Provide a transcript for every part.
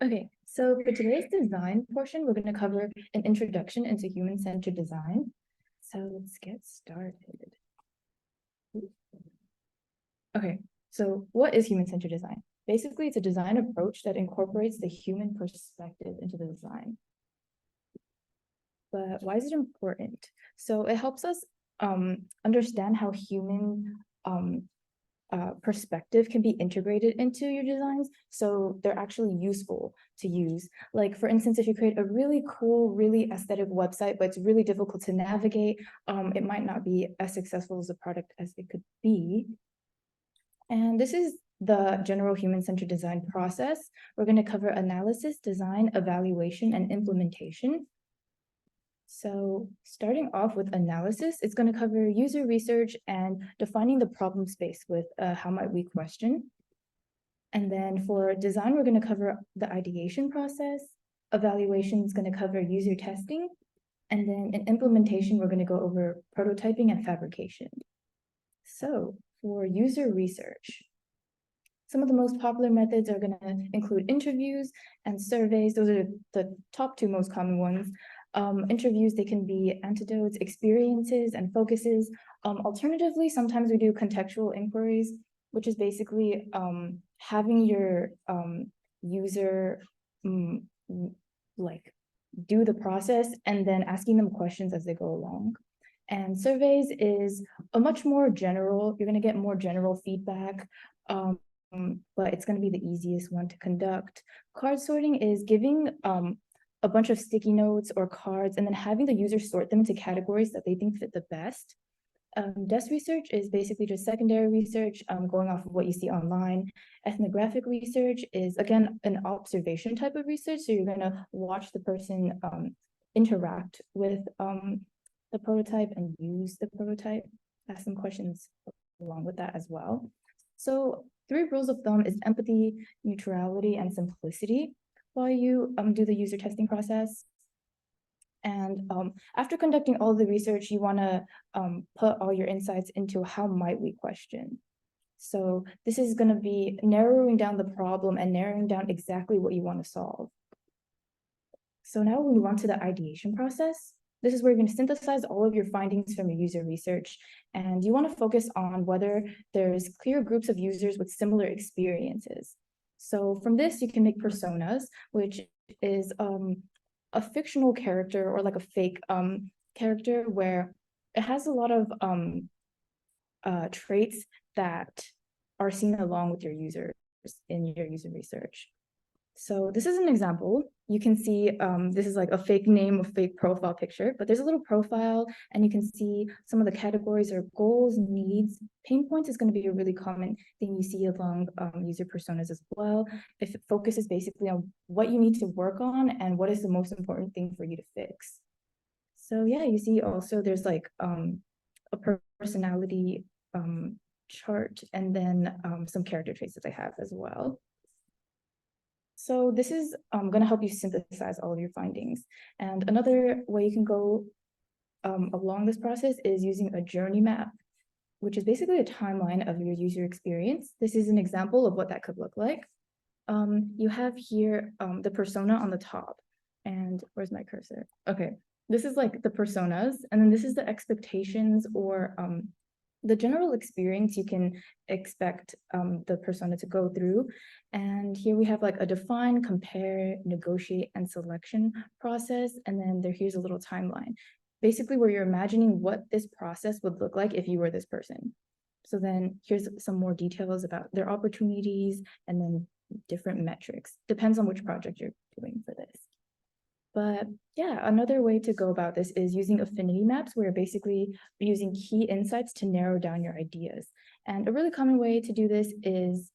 Okay, so for today's design portion, we're going to cover an introduction into human-centered design. So let's get started. Okay, so what is human-centered design? Basically, it's a design approach that incorporates the human perspective into the design. But why is it important? So it helps us understand how human perspective can be integrated into your designs, so they're actually useful to use. Like, for instance, if you create a really cool, really aesthetic website, but it's really difficult to navigate, it might not be as successful as a product as it could be. And this is the general human-centered design process. We're going to cover analysis, design, evaluation, and implementation. So starting off with analysis, it's going to cover user research and defining the problem space with how might we question. And then for design, we're going to cover the ideation process. Evaluation is going to cover user testing. And then in implementation, we're going to go over prototyping and fabrication. So for user research, some of the most popular methods are going to include interviews and surveys. Those are the top two most common ones. Interviews, they can be anecdotes, experiences, and focuses. Alternatively, sometimes we do contextual inquiries, which is basically having your user like do the process and then asking them questions as they go along. And surveys is a much more general, you're going to get more general feedback, but it's going to be the easiest one to conduct. Card sorting is giving a bunch of sticky notes or cards and then having the user sort them into categories that they think fit the best. Desk research is basically just secondary research, going off of what you see online. Ethnographic research is, again, an observation type of research. So you're going to watch the person interact with the prototype and use the prototype, ask some questions along with that as well. So 3 rules of thumb is empathy, neutrality, and simplicity while you do the user testing process. And after conducting all the research, you want to put all your insights into how might we question. So this is going to be narrowing down the problem and narrowing down exactly what you want to solve. So now we move on to the ideation process. This is where you're going to synthesize all of your findings from your user research. And you want to focus on whether there's clear groups of users with similar experiences. So from this, you can make personas, which is a fictional character or like a fake character where it has a lot of traits that are seen along with your users in your user research. So this is an example. You can see this is like a fake name, a fake profile picture, but there's a little profile and you can see some of the categories are goals, needs. Pain points is going to be a really common thing you see along user personas as well. If it focuses basically on what you need to work on and what is the most important thing for you to fix. So yeah, you see also there's like a personality chart and then some character traits that they have as well. So this is going to help you synthesize all of your findings. And another way you can go along this process is using a journey map, which is basically a timeline of your user experience. This is an example of what that could look like. You have here the persona on the top. And where's my cursor? Okay, this is like the personas. And then this is the expectations or the general experience you can expect the persona to go through. And here we have like a define, compare, negotiate, and selection process. And then here's a little timeline, basically where you're imagining what this process would look like if you were this person. So then here's some more details about their opportunities and then different metrics. Depends on which project you're doing for this. But yeah, another way to go about this is using affinity maps, where you're basically using key insights to narrow down your ideas. And a really common way to do this is,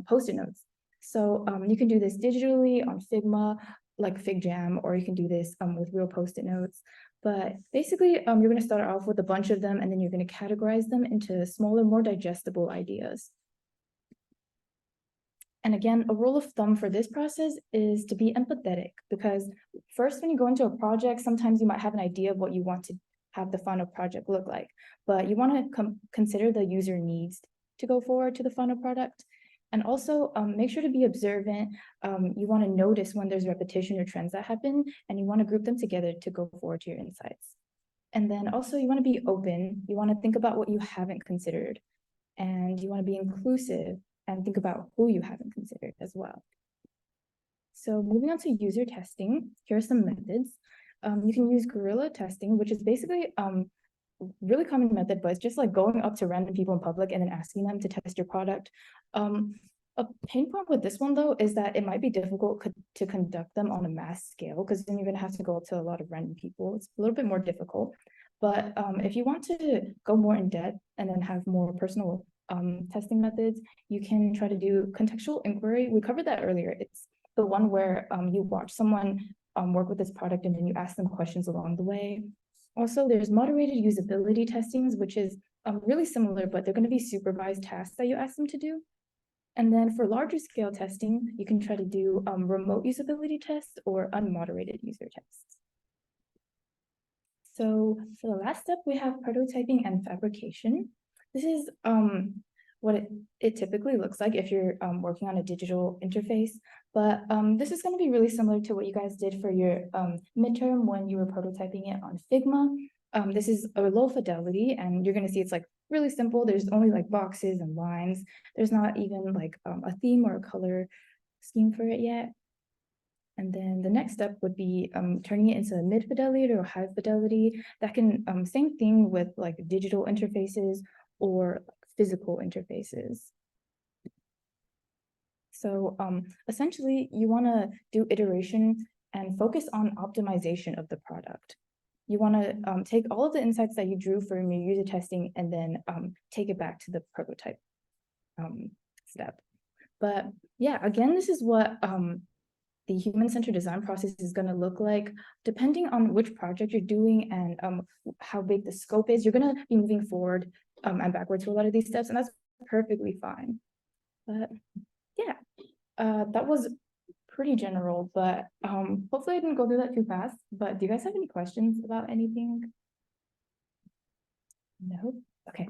Post-it notes. So you can do this digitally on Figma, like FigJam, or you can do this with real Post-it notes. But basically, you're going to start off with a bunch of them, and then you're going to categorize them into smaller, more digestible ideas. And again, a rule of thumb for this process is to be empathetic, because first, when you go into a project, sometimes you might have an idea of what you want to have the final project look like, but you want to consider the user needs to go forward to the final product. And also make sure to be observant. You want to notice when there's repetition or trends that happen, and you want to group them together to go forward to your insights. And then also you want to be open. You want to think about what you haven't considered, and you want to be inclusive and think about who you haven't considered as well. So moving on to user testing, here are some methods. You can use guerrilla testing, which is basically really common method, but it's just like going up to random people in public and then asking them to test your product. A pain point with this one though is that it might be difficult to conduct them on a mass scale, because then you're going to have to go up to a lot of random people. It's a little bit more difficult. But if you want to go more in depth and then have more personal testing methods, you can try to do contextual inquiry. We covered that earlier. It's the one where you watch someone work with this product and then you ask them questions along the way. Also, there's moderated usability testings, which is really similar, but they're going to be supervised tasks that you ask them to do. And then for larger scale testing, you can try to do remote usability tests or unmoderated user tests. So for the last step, we have prototyping and fabrication. This is what it typically looks like if you're working on a digital interface. But this is going to be really similar to what you guys did for your midterm when you were prototyping it on Figma. This is a low fidelity, and you're going to see it's like really simple. There's only like boxes and lines. There's not even like a theme or a color scheme for it yet. And then the next step would be turning it into a mid fidelity or high fidelity. That can same thing with like digital interfaces or physical interfaces. So essentially, you want to do iteration and focus on optimization of the product. You want to take all of the insights that you drew from your user testing and then take it back to the prototype step. But yeah, again, this is what the human-centered design process is going to look like. Depending on which project you're doing and how big the scope is, you're going to be moving forward and backwards to a lot of these steps, and that's perfectly fine. But yeah, that was pretty general, but hopefully I didn't go through that too fast. But do you guys have any questions about anything? No? Okay.